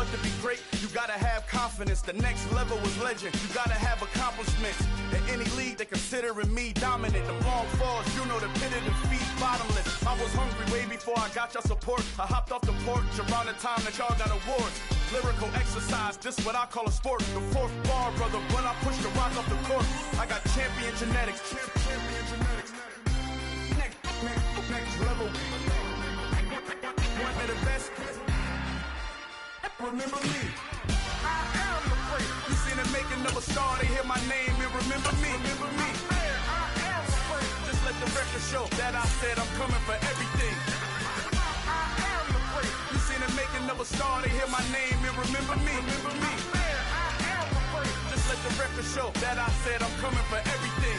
but to be great, you gotta have confidence. The next level was legend. You gotta have accomplishments. In any league, they considering me dominant. The long falls, you know the pit of defeat, bottomless. I was hungry way before I got your support. I hopped off the porch around the time that y'all got awards. Lyrical exercise, this what I call a sport. The fourth bar, brother, when I push the rock off the court. I got champion genetics. Champion genetics. Next level. One of the best. Remember me. I am the great. You seen the making of a star, they hear my name and remember me. Remember me. I am the great. Just let the record show that I said I'm coming for everything. I am the great. You seen the making of a star, they hear my name and remember me. Remember me. I am the great. Just let the record show that I said I'm coming for everything.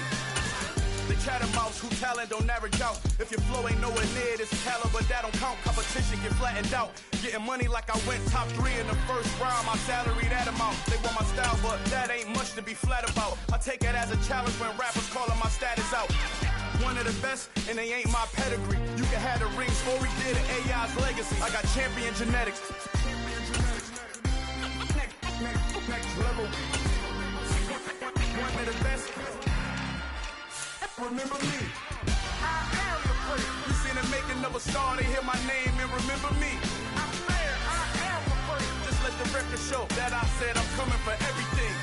The catamounts who talent don't average out. If your flow ain't nowhere near this caliber, that don't count. Competition get flattened out. Getting money like I went top 3 in the first round. My salary that amount. They want my style, but that ain't much to be flat about. I take it as a challenge when rappers calling my status out. One of the best, and they ain't my pedigree. You can have the rings, or we did it, AI's legacy. I got champion genetics. Next level. One of the best. Remember me. I am the great. You seen the making of a star, they hear my name and remember me. I am the great. Just let the record show that I said I'm coming for everything.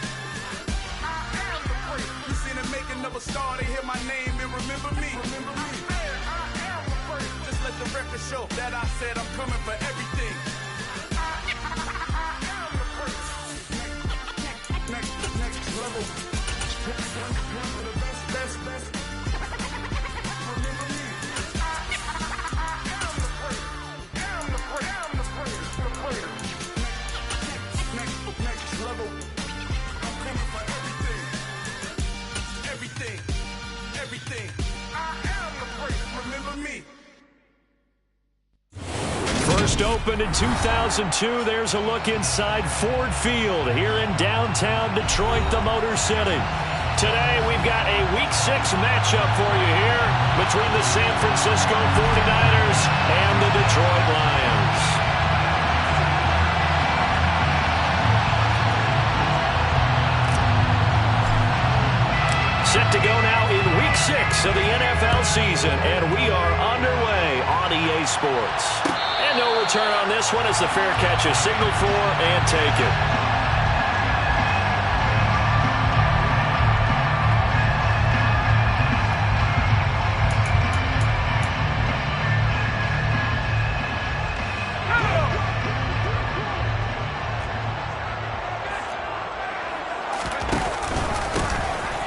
I am the great. You seen the making of a star, they hear my name and remember me. Remember me. I am the great. Just let the record show that I said I'm coming for everything. I am the great. Next level. One of the best. First opened in 2002, there's a look inside Ford Field here in downtown Detroit, the Motor City. Today, we've got a Week 6 matchup for you here between the San Francisco 49ers and the Detroit Lions. Set to go now in Week 6 of the NFL season, and we are underway on EA Sports. And no return on this one as the fair catch is signaled for and taken.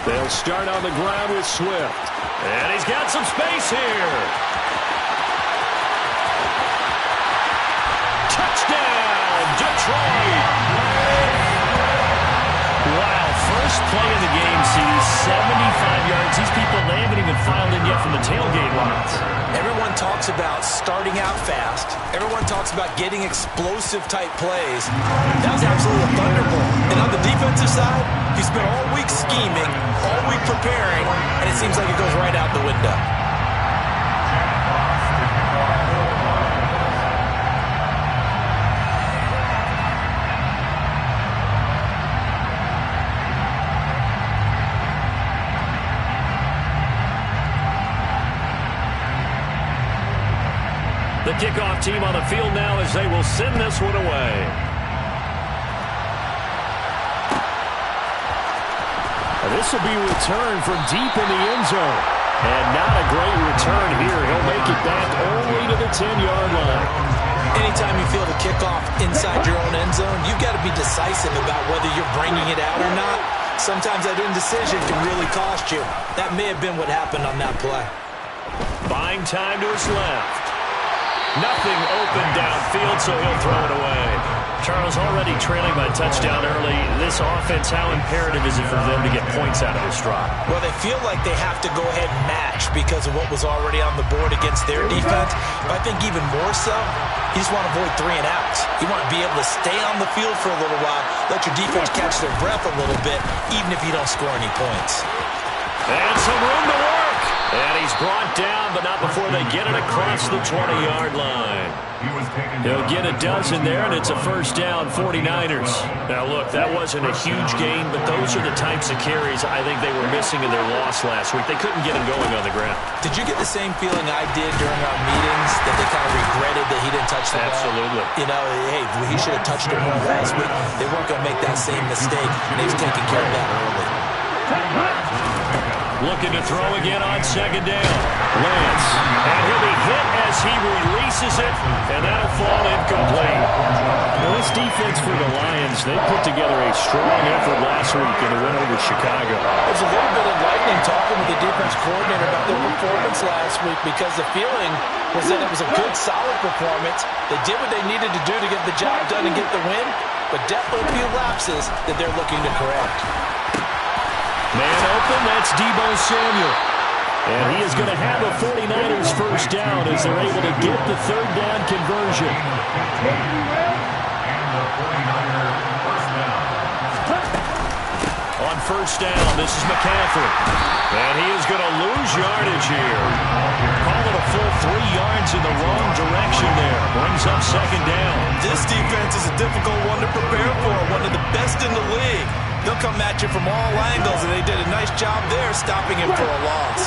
They'll start on the ground with Swift. And he's got some space here. Touchdown, Detroit. Wow, first play of the game sees 75 yards. These people, they haven't even filed in yet from the tailgate lines. Everyone talks about starting out fast. Everyone talks about getting explosive-type plays. That was absolutely a thunderbolt. And on the defensive side, you spent all week scheming, all week preparing, and it seems like it goes right out the window. The kickoff team on the field now as they will send this one away. This will be returned from deep in the end zone. And not a great return here. He'll make it back only to the 10-yard line. Anytime you feel the kickoff inside your own end zone, you've got to be decisive about whether you're bringing it out or not. Sometimes that indecision can really cost you. That may have been what happened on that play. Buying time to his left. Nothing open downfield, so he'll throw it away. Charles, already trailing by touchdown early. This offense, how imperative is it for them to get points out of this drive? Well, they feel like they have to go ahead and match because of what was already on the board against their defense. But I think even more so, you just want to avoid 3 and outs. You want to be able to stay on the field for a little while, let your defense catch their breath a little bit, even if you don't score any points. And some room to work. And he's brought down, but not before they get it across the 20-yard line. He'll get a dozen there, and it's a first down, 49ers. Now, look, that wasn't a huge gain, but those are the types of carries I think they were missing in their loss last week. They couldn't get him going on the ground. Did you get the same feeling I did during our meetings, that they kind of regretted that he didn't touch the ball? Absolutely. You know, hey, he should have touched it more last week. They weren't going to make that same mistake, and he was taking care of that early. Looking to throw again on second down. Lance. And he'll be hit as he releases it, and that'll fall incomplete. Now, this defense for the Lions, they put together a strong effort last week in the win over Chicago. It was a little bit enlightening talking with the defense coordinator about their performance last week, because the feeling was that it was a good, solid performance. They did what they needed to do to get the job done and get the win, but definitely a few lapses that they're looking to correct. Man open, that's Deebo Samuel. And he is going to have a 49ers first down as they're able to get the third down conversion. On first down, this is McCaffrey. And he is going to lose yardage here. Call it a full 3 yards in the wrong direction there. Brings up second down. This defense is a difficult one to prepare for, one of the best in the league. They'll come at you from all angles, and they did a nice job there stopping him for a loss.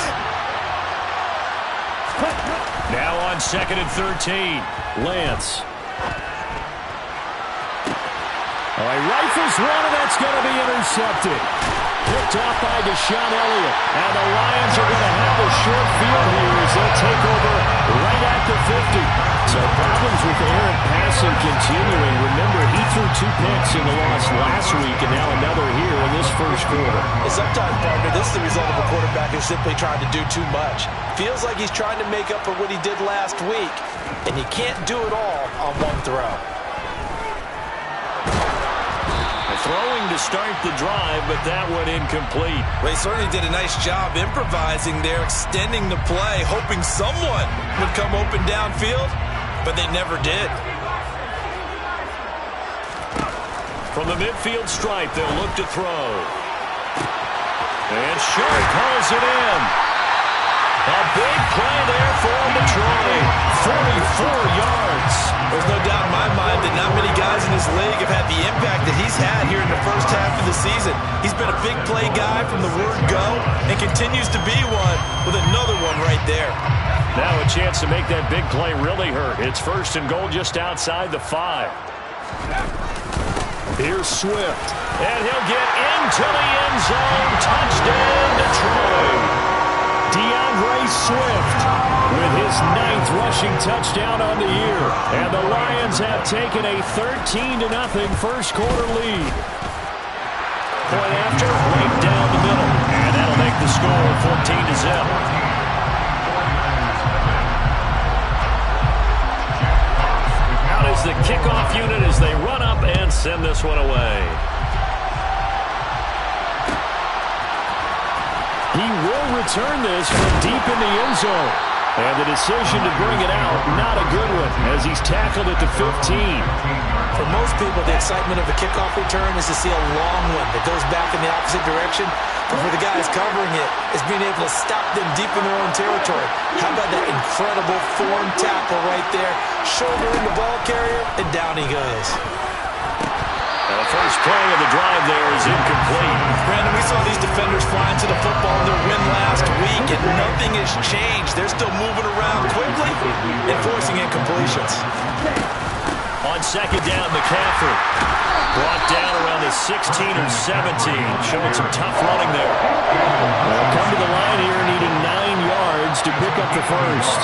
Now on second and 13, Lance. Oh, he rifles one, and that's going to be intercepted. Picked off by Deshaun Elliott. And the Lions are going to have a short field here as they'll take over right at the 50. So problems with errant passing continuing. Remember, he threw 2 picks in the loss last week, and now another here in this first quarter. And sometimes, partner, this is the result of a quarterback who's simply trying to do too much. Feels like he's trying to make up for what he did last week, and you can't do it all on one throw. Throwing to start the drive, but that one incomplete. They certainly did a nice job improvising there, extending the play, hoping someone would come open downfield, but they never did. From the midfield stripe, they'll look to throw. And Sharp calls it in. A big play there for Detroit. 44 yards. There's no doubt in my mind that not many guys in this league have had the impact that he's had here in the first half of the season. He's been a big play guy from the word go and continues to be one with another one right there. Now a chance to make that big play really hurt. It's first and goal just outside the 5. Here's Swift. And he'll get into the end zone. Touchdown, Detroit. DeAndre Swift with his 9th rushing touchdown on the year. And the Lions have taken a 13-0 first quarter lead. Point after, right down the middle. And that'll make the score 14-0. Out is the kickoff unit as they run up and send this one away. He will return this from deep in the end zone. And the decision to bring it out, not a good one, as he's tackled at the 15. For most people, the excitement of a kickoff return is to see a long one that goes back in the opposite direction. But for the guys covering it, is being able to stop them deep in their own territory. How about that incredible form tackle right there? Shouldering the ball carrier, and down he goes. Now the first play of the drive there is incomplete. Brandon, we saw these defenders flying to the football in their win last week, and nothing has changed. They're still moving around quickly and forcing incompletions. On second down, McCaffrey brought down around the 16 or 17, showing some tough running there. They'll come to the line here needing 9 yards to pick up the first.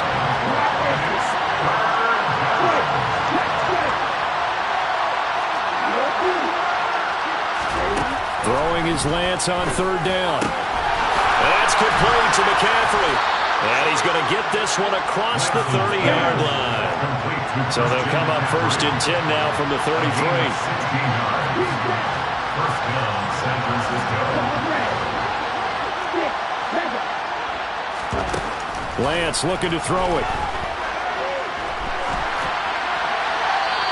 Throwing is Lance on third down. That's complete to McCaffrey. And he's going to get this one across the 30-yard line. So they'll come up first and 10 now from the 33. Lance looking to throw it.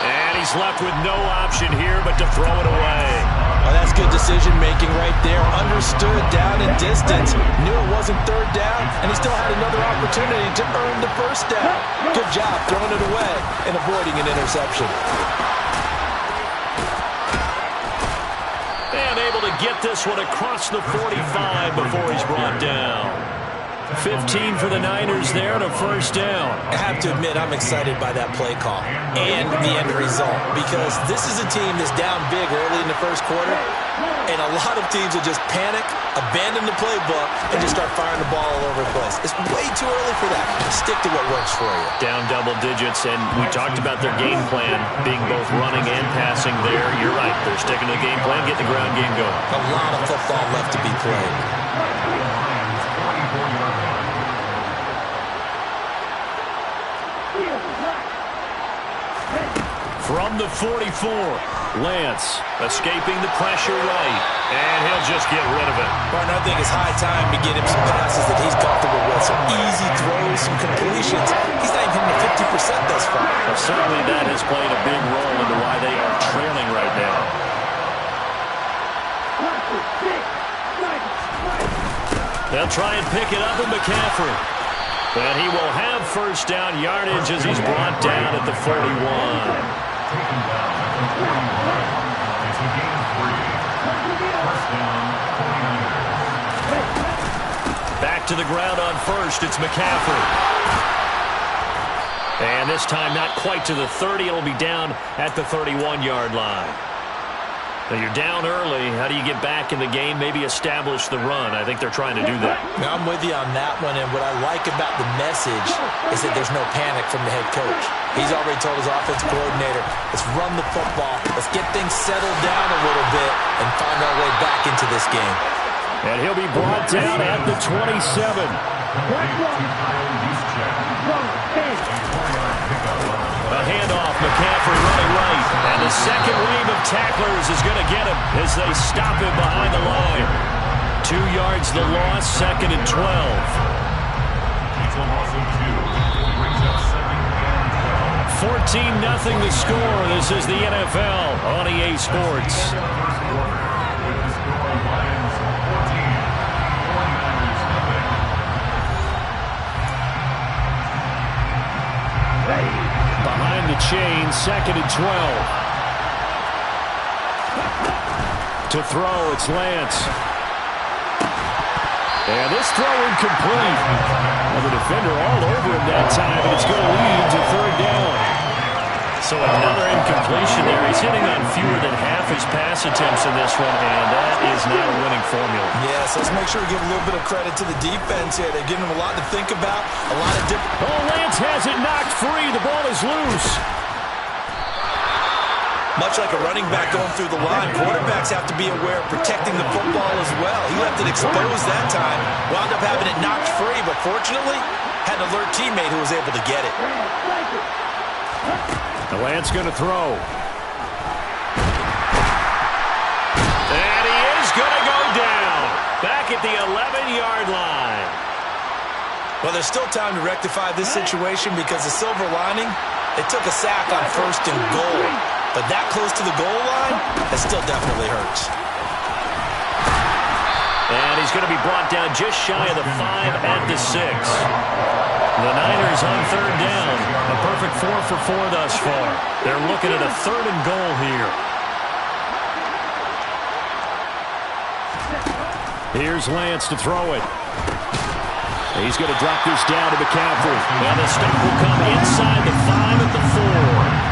And he's left with no option here but to throw it away. Oh, that's good decision-making right there. Understood down and distance. Knew it wasn't third down, and he still had another opportunity to earn the first down. Good job throwing it away and avoiding an interception. And able to get this one across the 45 before he's brought down. 15 for the Niners there and a first down. I have to admit, I'm excited by that play call and the end result, because this is a team that's down big early in the first quarter, and a lot of teams will just panic, abandon the playbook, and just start firing the ball all over the place. It's way too early for that. Stick to what works for you. Down double digits, and we talked about their game plan being both running and passing there. You're right. They're sticking to the game plan, getting the ground game going. A lot of football left to be played. From the 44, Lance escaping the pressure right, and he'll just get rid of it. Well, I think it's high time to get him some passes that he's comfortable with, some easy throws, some completions. He's not even hitting 50% thus far. Well, certainly that has played a big role into why they are trailing right now. They'll try and pick it up with McCaffrey. And he will have first down yardage as he's brought down at the 41. Back to the ground on first. It's McCaffrey. And this time not quite to the 30. It'll be down at the 31-yard line. Now you're down early. How do you get back in the game? Maybe establish the run. I think they're trying to do that. Now, I'm with you on that one, and what I like about the message is that there's no panic from the head coach. He's already told his offensive coordinator, let's run the football, let's get things settled down a little bit and find our way back into this game. And he'll be brought down at the 27. A handoff, McCaffrey running right. And the second wave of tacklers is going to get him as they stop him behind the line. 2 yards the loss, second and 12. 14-0 the score. This is the NFL on EA Sports. Behind the chain, second and 12. To throw, it's Lance. And this throw incomplete. Well, the defender all over him that time, and it's going to lead to third down. So another incompletion there. He's hitting on fewer than half his pass attempts in this one, and that is not a winning formula. Yes, let's make sure we give a little bit of credit to the defense here. They're giving him a lot to think about, a lot of different... Oh, Lance has it knocked free. The ball is loose. Much like a running back going through the line, quarterbacks have to be aware of protecting the football as well. He left it exposed that time, wound up having it knocked free, but fortunately, had an alert teammate who was able to get it. The Lance going to throw. And he is going to go down. Back at the 11-yard line. Well, there's still time to rectify this situation because the silver lining, it took a sack on first and goal. But that close to the goal line, that still definitely hurts. And he's going to be brought down just shy of the 5 at the 6. The Niners on third down. A perfect 4 for 4 thus far. They're looking at a third and goal here. Here's Lance to throw it. He's going to drop this down to McCaffrey. And the stop will come inside the 5 at the 4.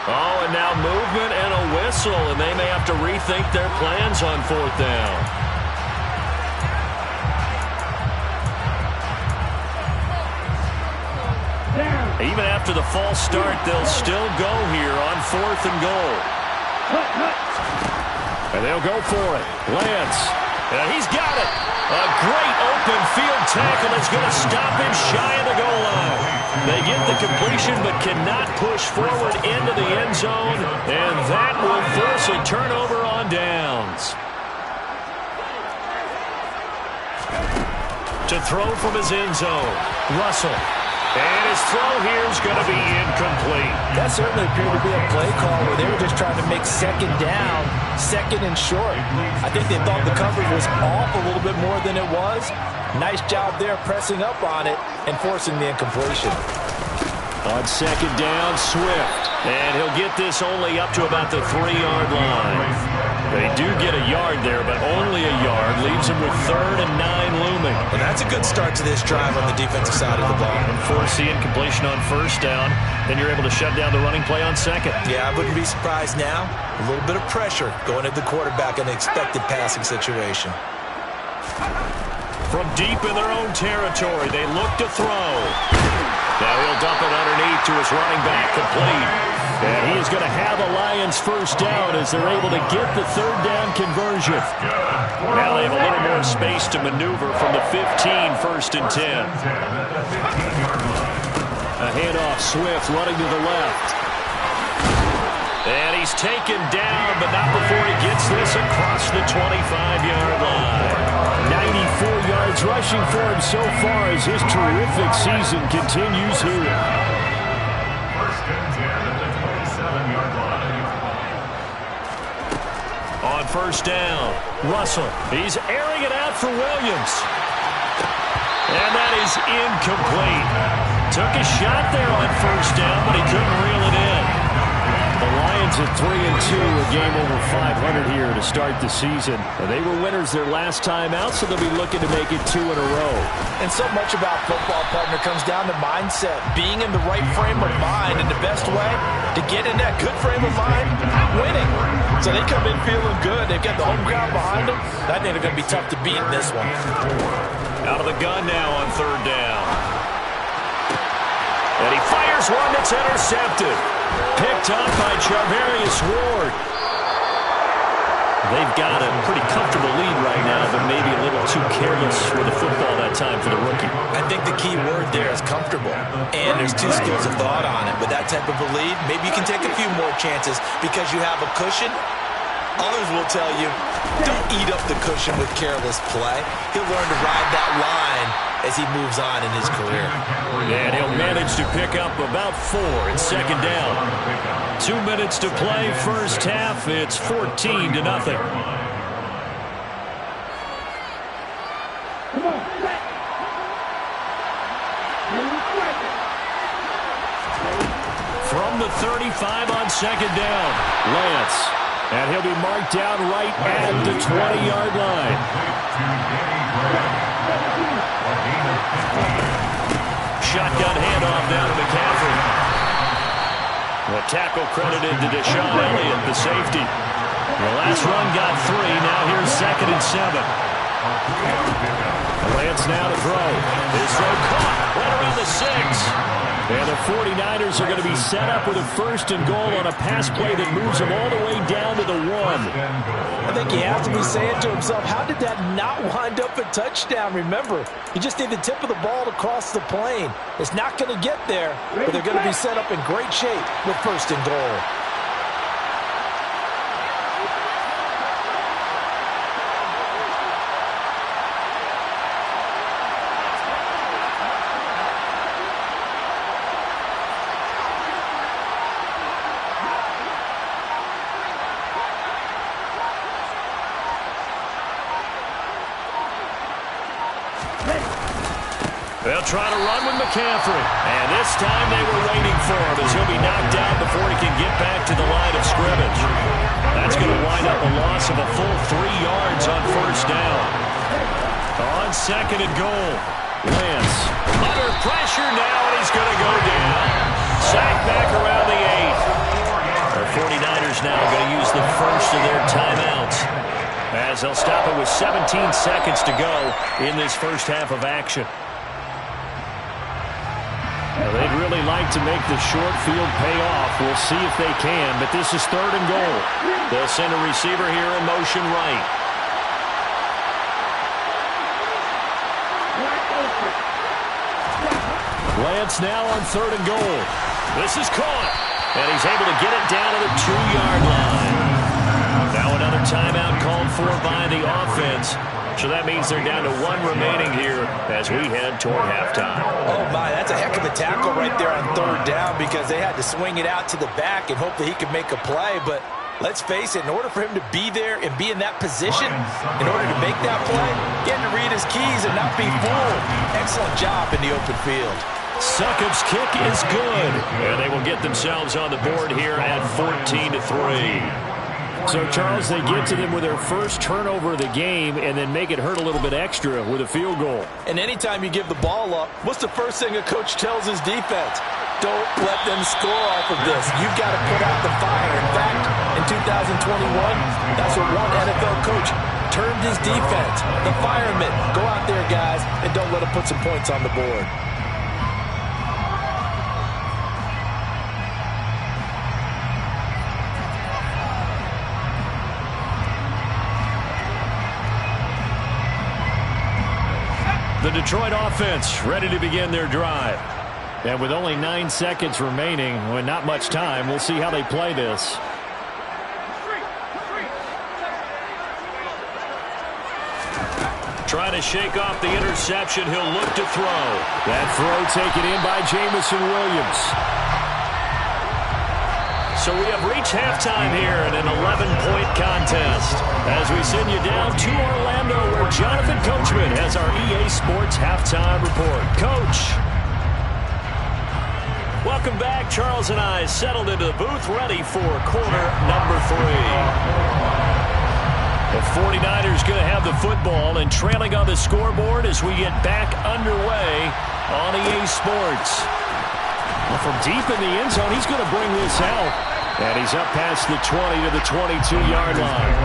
Oh, and now movement and a whistle, and they may have to rethink their plans on fourth down. Even after the false start, they'll still go here on fourth and goal. And they'll go for it. Lance, and he's got it. A great open field tackle that's going to stop him shy of the goal line. They get the completion but cannot push forward into the end zone, and that will force a turnover on downs. To throw from his end zone, Russell. And his throw here is going to be incomplete. That certainly appeared to be a play call where they were just trying to make second down, second and short. I think they thought the coverage was off a little bit more than it was. Nice job there pressing up on it and forcing the incompletion. On second down, Swift. And he'll get this only up to about the 3-yard line. They do get a yard there, but only a yard. Leaves him with 3rd and 9 looming. And that's a good start to this drive on the defensive side of the ball. Force the incompletion on first down. Then you're able to shut down the running play on second. Yeah, I wouldn't be surprised now. A little bit of pressure going at the quarterback in an expected passing situation. From deep in their own territory, they look to throw. Now he'll dump it underneath to his running back, complete. And he is going to have a Lions first down as they're able to get the 3rd down conversion. Now they have a little more space to maneuver from the 15, 1st and 10. A handoff, Swift running to the left. And he's taken down, but not before he gets this across the 25-yard line. 94 yards rushing for him so far as his terrific season continues here. First and 10 at the 27-yard line. On first down, Russell. He's airing it out for Williams. And that is incomplete. Took a shot there on first down, but he couldn't reel it in. The Lions at 3-2, a game over 500 here to start the season. They were winners their last time out, so they'll be looking to make it 2 in a row. And so much about football, partner, comes down to mindset. Being in the right frame of mind, and the best way to get in that good frame of mind, winning. So they come in feeling good. They've got the home crowd behind them. I think they're going to be tough to beat in this one. Out of the gun now on 3rd down. And he fires one that's intercepted. Picked up by Charvarius Ward. They've got a pretty comfortable lead right now, but maybe a little too careless with the football that time for the rookie. I think the key word there is comfortable. And there's 2 schools of thought on it. With that type of a lead, maybe you can take a few more chances because you have a cushion. Others will tell you, don't eat up the cushion with careless play. He'll learn to ride that line as he moves on in his career. And he'll manage to pick up about 4 in second down. 2 minutes to play, first half. It's 14-0. From the 35 on second down, Lance. And he'll be marked down right at the 20-yard line. Shotgun handoff down to McCaffrey. The tackle credited to Deshaun Elliott, the safety. The last run got 3. Now here's 2nd and 7. Lance now to throw. His throw caught right around the 6. And the 49ers are going to be set up with a 1st and goal on a pass play that moves them all the way down to the 1. I think he has to be saying to himself, how did that not wind up a touchdown? Remember, you just need the tip of the ball to cross the plane. It's not going to get there, but they're going to be set up in great shape with 1st and goal. They'll try to run with McCaffrey. And this time they were waiting for him as he'll be knocked out before he can get back to the line of scrimmage. That's going to wind up a loss of a full 3 yards on first down. On second and goal, Lance under pressure now, and he's going to go down. Sacked back around the 8. The 49ers now going to use the first of their timeouts as they'll stop it with 17 seconds to go in this first half of action. They'd really like to make the short field pay off. We'll see if they can, but this is 3rd and goal. They'll send a receiver here in motion right. Lance now on 3rd and goal. This is caught, and he's able to get it down to the 2-yard line. Now another timeout called for by the offense. So that means they're down to one remaining here as we head toward halftime. Oh, my, that's a heck of a tackle right there on third down because they had to swing it out to the back and hope that he could make a play. But let's face it, in order for him to be there and be in that position, in order to make that play, he had to read his keys and not be fooled. Excellent job in the open field. Succop's kick is good, and they will get themselves on the board here at 14-3. So, Charles, they get to them with their first turnover of the game and then make it hurt a little bit extra with a field goal. And anytime you give the ball up, what's the first thing a coach tells his defense? Don't let them score off of this. You've got to put out the fire. In fact, in 2021, that's what one NFL coach termed his defense. The firemen. Go out there, guys, and don't let them put some points on the board. The Detroit offense ready to begin their drive. And with only 9 seconds remaining, with not much time, we'll see how they play this. Trying to shake off the interception. He'll look to throw. That throw taken in by Jamison Williams. So we have reached halftime here in an 11-point contest as we send you down to Orlando where Jonathan Coachman has our EA Sports halftime report. Coach. Welcome back. Charles and I settled into the booth ready for quarter number 3. The 49ers going to have the football and trailing on the scoreboard as we get back underway on EA Sports. Well, from deep in the end zone, he's going to bring this out. And he's up past the 20 to the 22-yard line.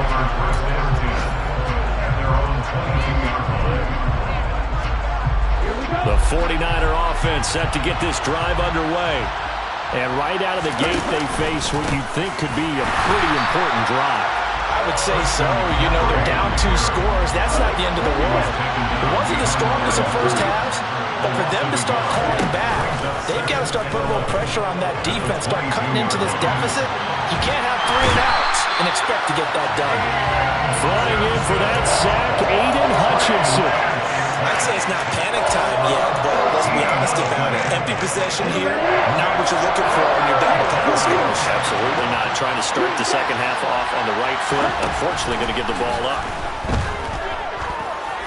The 49er offense set to get this drive underway. And right out of the gate, they face what you think could be a pretty important drive. I would say so. You know, they're down 2 scores. That's not the end of the world. It wasn't the strongest of first halves, but for them to start calling back, they've got to start putting a little pressure on that defense, start cutting into this deficit. You can't have 3 and outs and expect to get that done. Flying in for that sack, Aiden Hutchinson. I'd say it's not panic time yet, but let's be honest about it. Empty possession here, not what you're looking for when you're down a couple of scores. Absolutely not. Trying to start the second half off on the right foot. Unfortunately, going to give the ball up.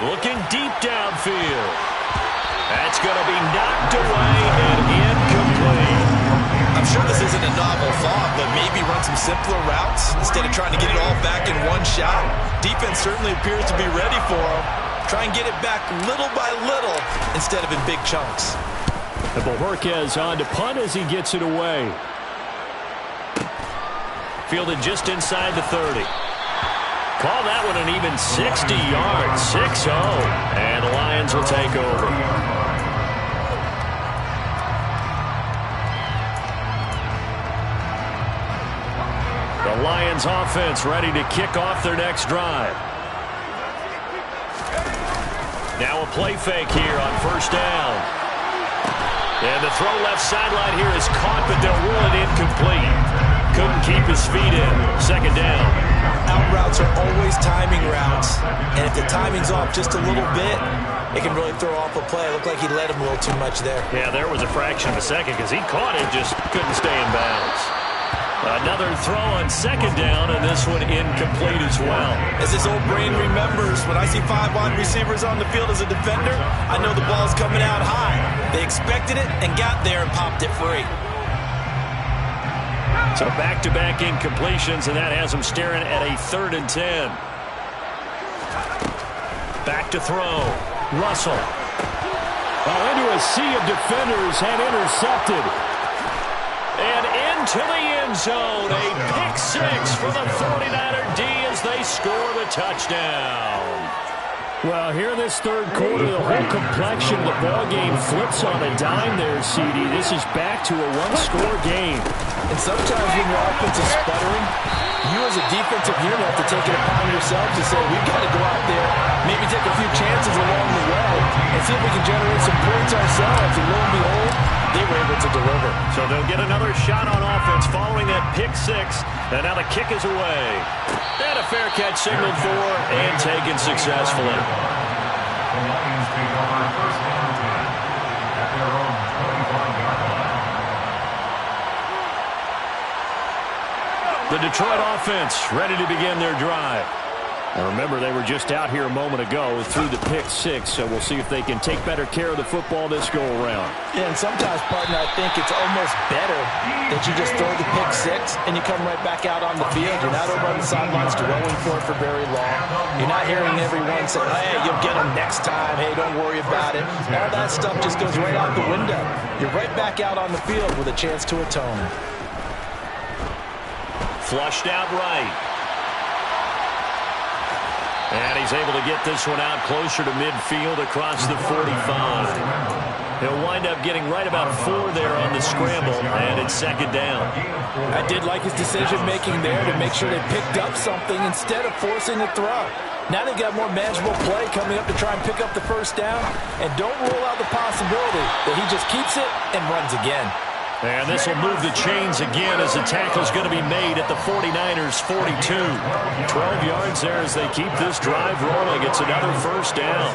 Looking deep downfield. That's going to be knocked away and incomplete. I'm sure this isn't a novel thought, but maybe run some simpler routes instead of trying to get it all back in one shot. Defense certainly appears to be ready for him. Try and get it back little by little instead of in big chunks. And Bohorquez on to punt as he gets it away. Fielded just inside the 30. Call that one an even 60 yards. 6-0. And the Lions will take over. The Lions offense ready to kick off their next drive. Now a play fake here on first down. And the throw left sideline here is caught, but they'll rule it incomplete. Couldn't keep his feet in. Second down. Out routes are always timing routes. And if the timing's off just a little bit, it can really throw off a play. It looked like he led him a little too much there. Yeah, there was a fraction of a second because he caught it, just couldn't stay in bounds. Another throw on second down, and this one incomplete as well. As his old brain remembers, when I see 5 wide receivers on the field as a defender, I know the ball's coming out high. They expected it and got there and popped it free. So back-to-back incompletions, and that has them staring at a 3rd and 10. Back to throw. Russell. Oh, into a sea of defenders and intercepted. And into the end zone. A pick 6 for the 49er D as they score the touchdown. Well, here in this third quarter, the whole complexion of the ball game flips on a dime there, CD. This is back to a one-score game. And sometimes when your offense is sputtering, you as a defensive unit have to take it upon yourself to say, we've got to go out there, maybe take a few chances along the way, and see if we can generate some points ourselves. And lo and behold, they were able to deliver. So they'll get another shot on offense following that pick six. And now the kick is away. And a fair catch signaled for and taken successfully. The Lions take over first down 10 at their own 25-yard line. The Detroit offense ready to begin their drive. And remember, they were just out here a moment ago through the pick six, so we'll see if they can take better care of the football this go-around. Yeah, and sometimes, partner, I think it's almost better that you just throw the pick six and you come right back out on the field. You're not over on the sidelines dwelling for it for very long. You're not hearing everyone say, hey, you'll get them next time. Hey, don't worry about it. All that stuff just goes right out the window. You're right back out on the field with a chance to atone. Flushed out right. And he's able to get this one out closer to midfield across the 45. He'll wind up getting right about 4 there on the scramble, and it's second down. I did like his decision-making there to make sure they picked up something instead of forcing a throw. Now they've got more manageable play coming up to try and pick up the first down, and don't rule out the possibility that he just keeps it and runs again. And this will move the chains again as the tackle's going to be made at the 49ers' 42. 12 yards there as they keep this drive rolling. It's another first down.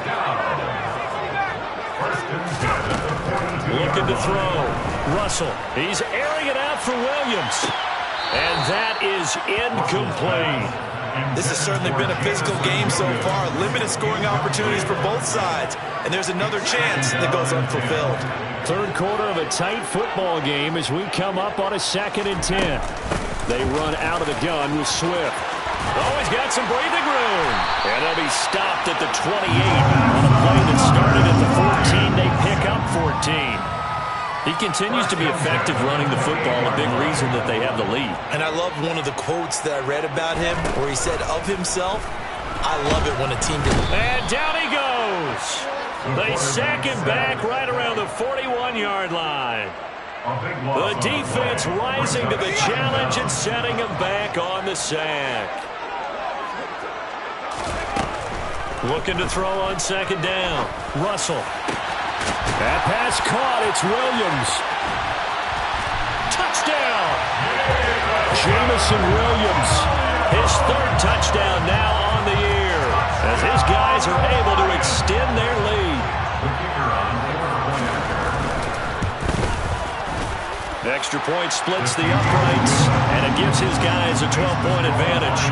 Looking to throw. Russell. He's airing it out for Williams. And that is incomplete. This has certainly been a physical game so far. Limited scoring opportunities for both sides. And there's another chance that goes unfulfilled. Third quarter of a tight football game as we come up on a 2nd and 10. They run out of the gun with Swift. Oh, he's got some breathing room. And they'll be stopped at the 28 on a play that started at the 14. They pick up 14. He continues to be effective running the football, a big reason that they have the lead. And I love one of the quotes that I read about him where he said of himself, I love it when a team can... And down he goes. They sack him back right around the 41-yard line. The defense rising to the challenge and setting him back on the sack. Looking to throw on second down. Russell. That pass caught. It's Williams. Touchdown. Jamison Williams. His 3rd touchdown now on the year as his guys are able to extend their lead. Extra point splits the uprights, and it gives his guys a 12-point advantage.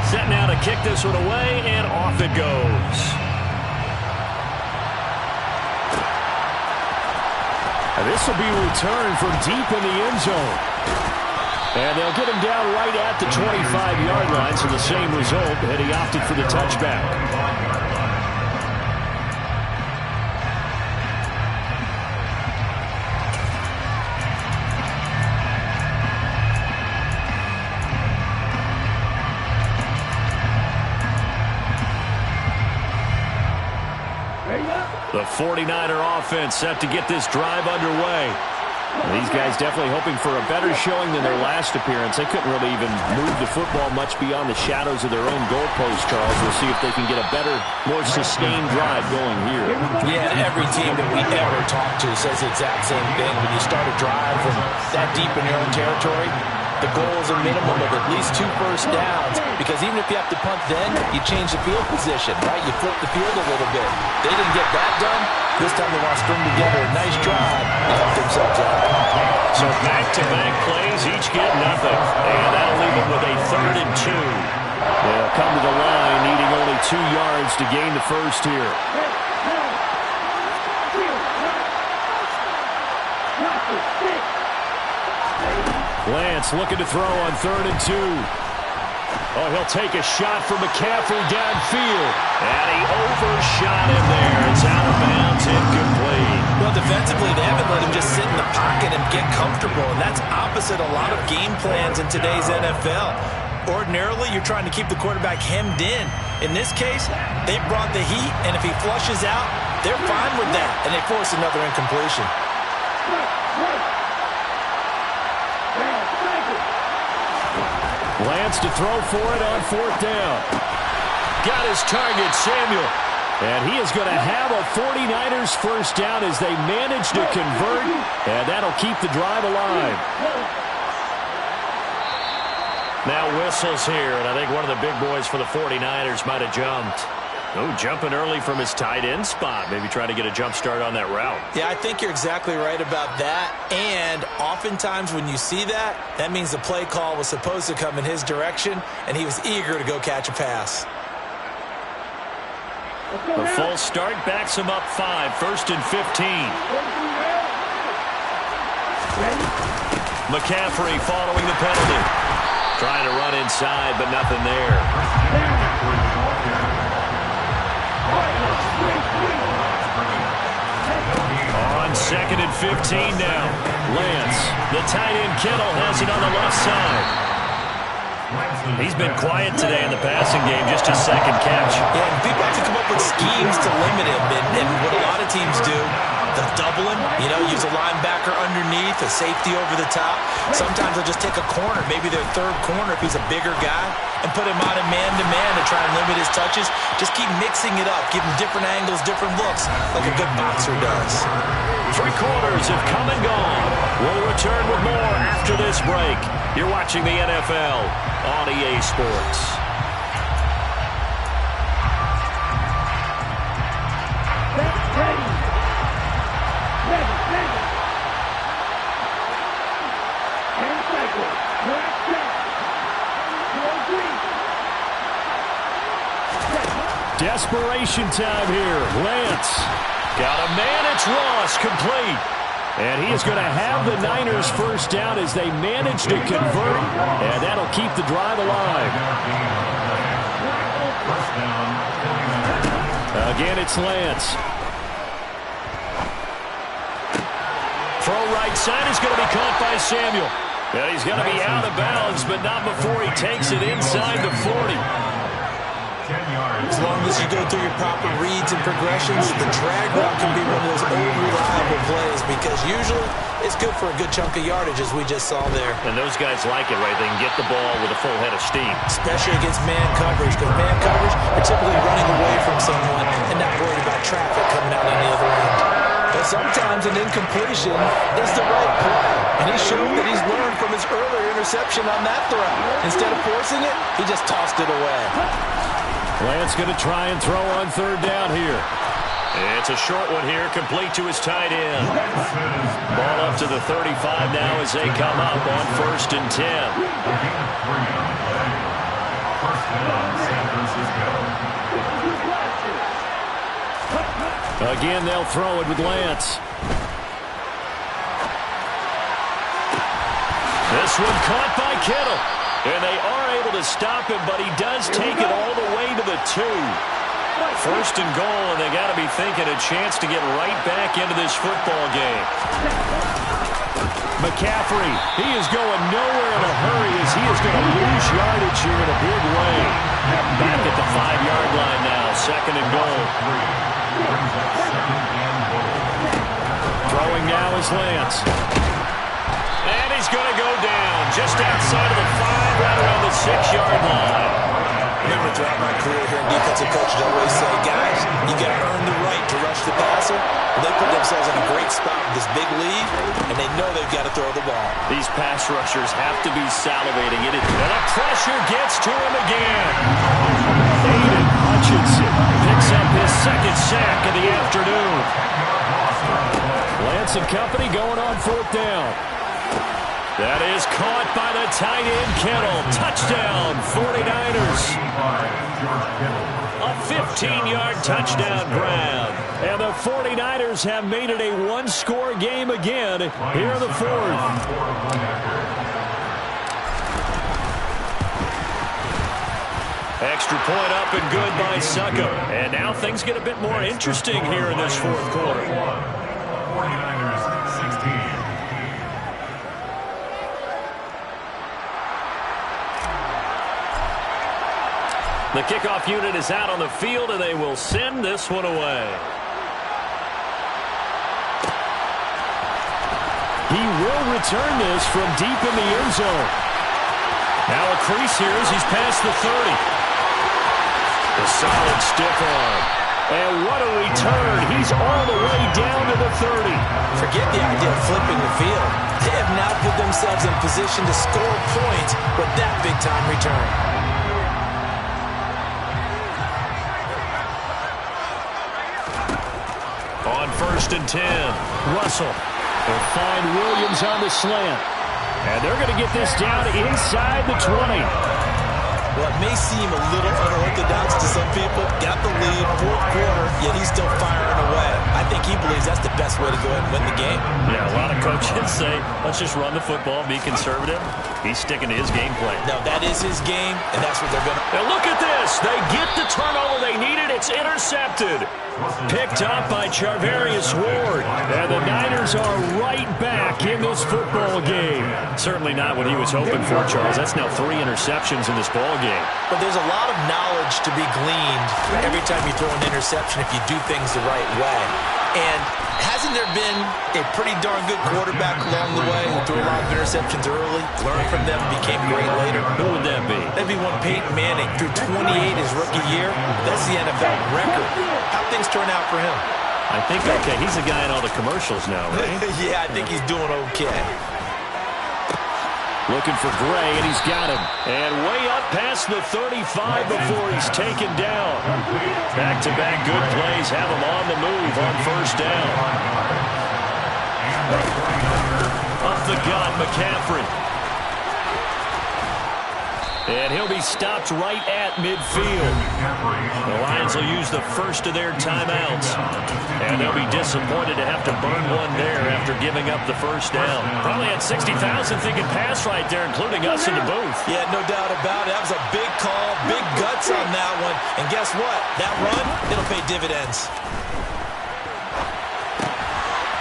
Set now to kick this one away, and off it goes. And this will be returned from deep in the end zone. And they'll get him down right at the 25-yard line, so the same result, and he opted for the touchback. The 49er offense set to get this drive underway. These guys definitely hoping for a better showing than their last appearance. They couldn't really even move the football much beyond the shadows of their own goalpost, Charles. We'll see if they can get a better, more sustained drive going here. Yeah, and every team that we ever talk to says the exact same thing. When you start a drive from that deep in your own territory, the goal is a minimum of at least 2 first downs, because even if you have to punt then, you change the field position, right? You flip the field a little bit. They didn't get that done. This time they want to string together a nice drive and help themselves out. So back-to-back plays, each get nothing. And that'll leave them with a 3rd and 2. They'll come to the line, needing only 2 yards to gain the first here. Lance looking to throw on 3rd and 2. Oh, he'll take a shot from McCaffrey downfield. And he overshot him there. It's out of bounds, incomplete. Well, defensively, they haven't let him just sit in the pocket and get comfortable, and that's opposite a lot of game plans in today's NFL. Ordinarily, you're trying to keep the quarterback hemmed in. In this case, they brought the heat, and if he flushes out, they're fine with that, and they force another incompletion. Lance to throw for it on 4th down. Got his target, Samuel. And he is going to have a 49ers first down as they manage to convert, and that'll keep the drive alive. Now whistles here, and I think one of the big boys for the 49ers might have jumped. Oh, jumping early from his tight end spot. Maybe trying to get a jump start on that route. Yeah, I think you're exactly right about that. And oftentimes when you see that, that means the play call was supposed to come in his direction, and he was eager to go catch a pass. The full start backs him up 5, 1st and 15. McCaffrey following the penalty. Trying to run inside, but nothing there. On 2nd and 15 now. Lance, the tight end Kittle, has it on the left side. He's been quiet today in the passing game, just his 2nd catch. Yeah, and people have to come up with schemes to limit him. And what a lot of teams do, they'll double him, use a linebacker underneath, a safety over the top. Sometimes they'll just take a corner, maybe their 3rd corner if he's a bigger guy, and put him out in man-to-man to try and limit his touches. Just keep mixing it up, give him different angles, different looks, like a good boxer does. 3 quarters have come and gone. We'll return with more after this break. You're watching the NFL on EA Sports. Desperation time here. Lance got a man. It's Ross, complete. And he is going to have the Niners first down as they manage to convert, and that'll keep the drive alive. Again, it's Lance. Throw right side is going to be caught by Samuel. And he's going to be out of bounds, but not before he takes it inside the 40. As long as you go through your proper reads and progressions, the drag route can be one of those old reliable plays because usually it's good for a good chunk of yardage, as we just saw there. And those guys like it, right? They can get the ball with a full head of steam. Especially against man coverage, because man coverage, they're typically running away from someone and not worried about traffic coming out on the other end. But sometimes an incompletion is the right play. And he showed that he's learned from his earlier interception on that throw. Instead of forcing it, he just tossed it away. Lance going to try and throw on 3rd down here. It's a short one here, complete to his tight end. Ball up to the 35 now as they come up on 1st and 10. Again, they'll throw it with Lance. This one caught by Kittle. And they are able to stop him, but he does take it all the way to the 2. 1st and goal, and they got to be thinking a chance to get right back into this football game. McCaffrey, he is going nowhere in a hurry as he is going to lose yardage here in a big way. Back at the 5-yard line now, 2nd and goal. Throwing now is Lance. And he's going to go down just outside of the 5, right around the 6-yard line. Remember, throughout my career here in defensive coaches, I always say, guys, you got to earn the right to rush the passer. And they put themselves in a great spot with this big lead, and they know they've got to throw the ball. These pass rushers have to be salivating it. And the pressure gets to him again. Aiden Hutchinson picks up his 2nd sack of the afternoon. Lance and company going on 4th down. That is caught by the tight end Kittle. Touchdown, 49ers. A 15-yard touchdown grab. And the 49ers have made it a 1-score game again here in the 4th. Extra point up and good by Succo. And now things get a bit more interesting here in this 4th quarter. 49ers 16. The kickoff unit is out on the field, and they will send this one away. He will return this from deep in the end zone. Now a crease here as he's past the 30. A solid stiff arm. And what a return. He's all the way down to the 30. Forget the idea of flipping the field. They have now put themselves in position to score points with that big-time return. On 1st and 10, Russell will find Williams on the slant. And they're going to get this down inside the 20. Well, it may seem a little unorthodox to some people. Got the lead, 4th quarter, yet he's still firing away. I think he believes that's the best way to go ahead and win the game. Yeah, a lot of coaches say, let's just run the football, be conservative. He's sticking to his game plan. No, that is his game, and that's what they're going to... And look at this. They get the turnover they needed. It's intercepted. Picked up by Charvarius Ward. And the Niners are right back in this football game. Certainly not what he was hoping for, Charles. That's now 3 interceptions in this ball game. But there's a lot of knowledge to be gleaned every time you throw an interception if you do things the right way. And hasn't there been a pretty darn good quarterback along the way who threw a lot of interceptions early, learned from them, became great later? Who would that be? That'd be one Peyton Manning. Threw 28 his rookie year. That's the NFL record. How'd things turn out for him? I think, okay, he's the guy in all the commercials now, right? Yeah, I think he's doing okay. Looking for Gray, and he's got him. And way up past the 35 before he's taken down. Back-to-back good plays have him on the move on 1st down. Up the gut, McCaffrey. And he'll be stopped right at midfield. The Lions will use the first of their timeouts. And they'll be disappointed to have to burn one there after giving up the 1st down. Probably had 60,000 thinking pass right there, including us in the booth. Yeah, no doubt about it. That was a big call, big guts on that one. And guess what? That run, it'll pay dividends.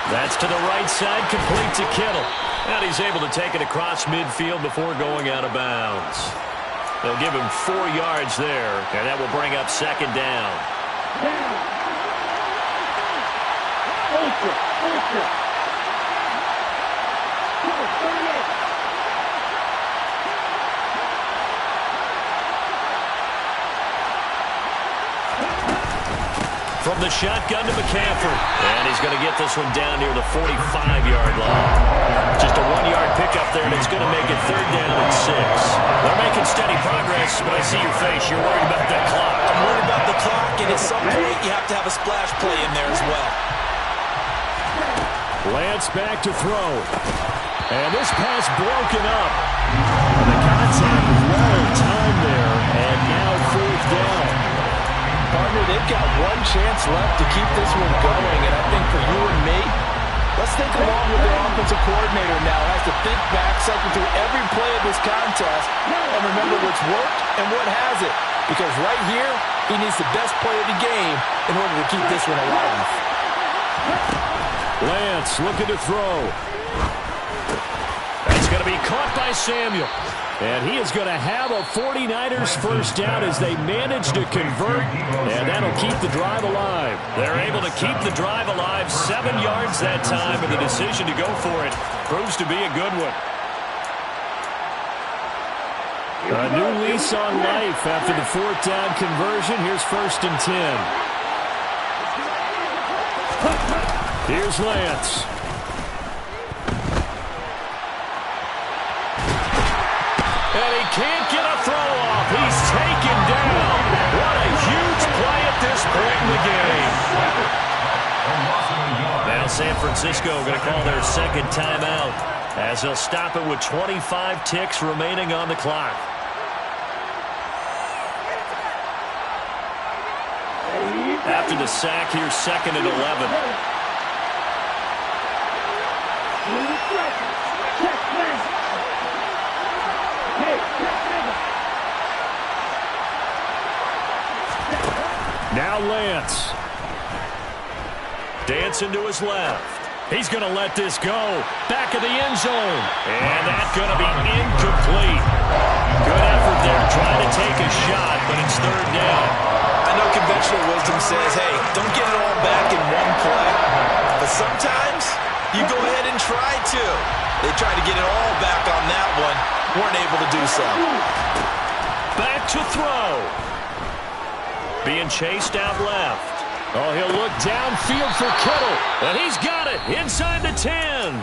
That's to the right side, complete to Kittle. And he's able to take it across midfield before going out of bounds. They'll give him 4 yards there, and that will bring up 2nd down. From the shotgun to McCaffrey. And he's going to get this one down near the 45-yard line. Just a 1-yard pickup there, and it's going to make it 3rd down and 6. They're making steady progress, but I see your face. You're worried about that clock. I'm worried about the clock, and at some point you have to have a splash play in there as well. Lance back to throw. And this pass broken up. The contact well timed there, and now 4th down. Partner, they've got one chance left to keep this one going, and I think for you and me, let's think along with their offensive coordinator now. Has to think back, cycle through every play of this contest, and remember what's worked and what hasn't. Because right here, he needs the best play of the game in order to keep this one alive. Lance looking to throw. That's going to be caught by Samuel. And he is going to have a 49ers 1st down as they manage to convert, and that'll keep the drive alive. They're able to keep the drive alive, 7 yards that time, and the decision to go for it proves to be a good one. A new lease on life after the 4th down conversion. Here's 1st and 10. Here's Lance. And he can't get a throw off. He's taken down. What a huge play at this point in the game. Now San Francisco going to call their 2nd timeout as they'll stop it with 25 ticks remaining on the clock. After the sack, here's 2nd and 11. Now Lance. Dancing to his left. He's going to let this go. Back of the end zone. And that's going to be incomplete. Good effort there trying to take a shot, but it's 3rd down. I know conventional wisdom says, hey, don't get it all back in one play. But sometimes you go ahead and try to. They tried to get it all back on that one. Weren't able to do so. Back to throw. Being chased out left. Oh, he'll look downfield for Kittle. And he's got it inside the 10.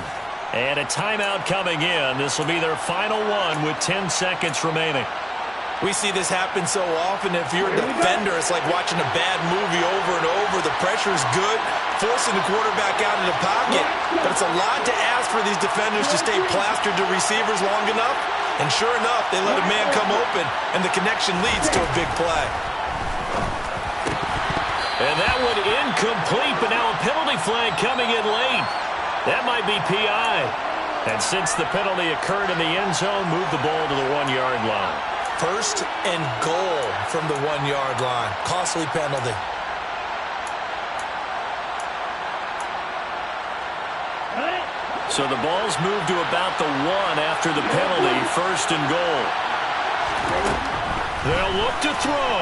And a timeout coming in. This will be their final one with 10 seconds remaining. We see this happen so often. If you're a defender, it's like watching a bad movie over and over. The pressure's good, forcing the quarterback out of the pocket. But it's a lot to ask for these defenders to stay plastered to receivers long enough. And sure enough, they let a man come open, and the connection leads to a big play. And that one incomplete, but now a penalty flag coming in late. That might be PI. And since the penalty occurred in the end zone, move the ball to the 1-yard line. First and goal from the 1-yard line. Costly penalty. So the ball's moved to about the 1 after the penalty. First and goal. They'll look to throw.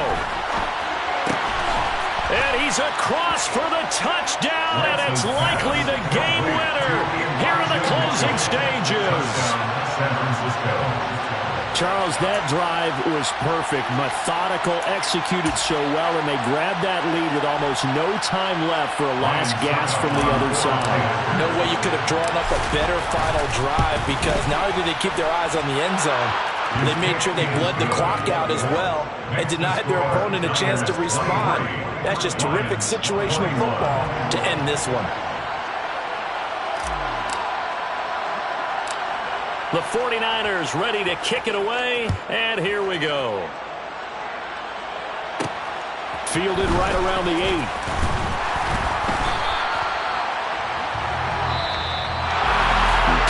And he's across for the touchdown, and it's likely the game winner here in the closing stages. San Francisco. Charles, that drive was perfect, methodical, executed so well, and they grabbed that lead with almost no time left for a last gasp from the other side. No way you could have drawn up a better final drive, because not only did they keep their eyes on the end zone, they made sure they bled the clock out as well and denied their opponent a chance to respond. That's just terrific situational football to end this one. The 49ers ready to kick it away, and here we go. Fielded right around the 8.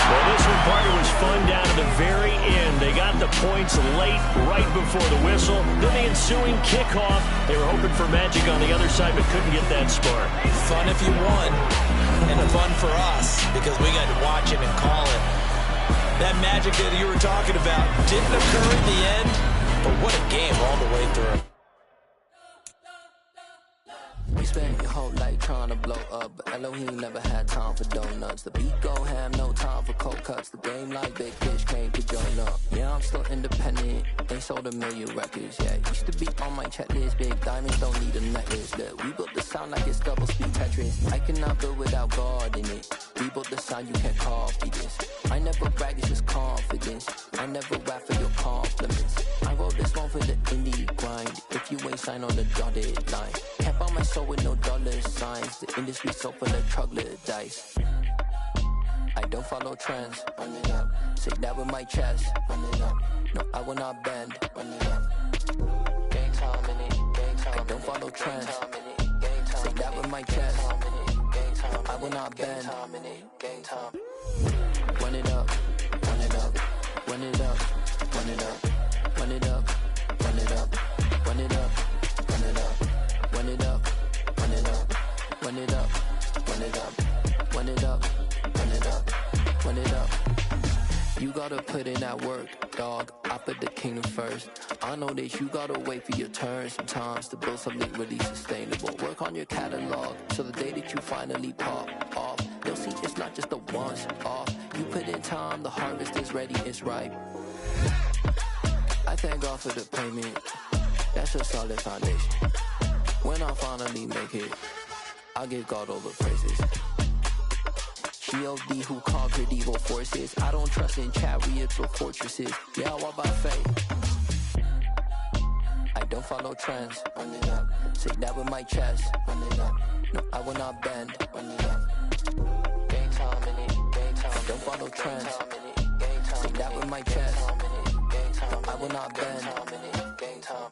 Well, this one, partner, was fun down to the very end. They got the points late, right before the whistle. Then the ensuing kickoff. They were hoping for magic on the other side, but couldn't get that spark. Fun if you won, and fun for us, because we got to watch it and call it. That magic that you were talking about didn't occur in the end, but what a game all the way through. We spent your whole life trying to blow up, but Elohim never had time for donuts. The beat go ham, no time for cold cuts. The game like big fish came to join up. Yeah, I'm still independent, ain't sold a million records yet. Used to be on my checklist, big diamonds don't need a necklace. Look, we built the sound like it's double speed Tetris. I cannot build without God in it. We built the sound, you can't copy this. I never brag, it's just confidence. I never rap for your compliments. I wrote this one for the indie grind. If you ain't signed on the dotted line, can't buy my soul with no dollar signs. The industry so full of troglodytes. I don't follow trends. Run it up. Say that with my chest. Run it up. No, I will not bend. Run it up. Gang time in it. Gang time. I don't follow trends. Say that with my chest. I will not bend. Gang time. Run it up. Run it up. Run it up. Run it up. Run it up. Run it up. Run it up. Run it up. Run it up. Run it up. Run it up. Run it up. Run it up. Run it up. Run it up. You gotta put in that work, dog. I put the kingdom first. I know that you gotta wait for your turn sometimes to build something really sustainable. Work on your catalog, so the day that you finally pop off, they'll see it's not just a once off. You put in time, the harvest is ready, it's ripe. I thank God for the payment. That's a solid foundation. When I finally make it, I'll give God all the praises. G.O.D. who conquered evil forces. I don't trust in chariots or fortresses. Yeah, I walk by faith. I don't follow trends. Run it up. Say that with my chest. Run it up. No, I will not bend. Run it up. Gang time in it. Gang time. I don't follow trends. Say that with my chest. No, I will not bend. Gang time.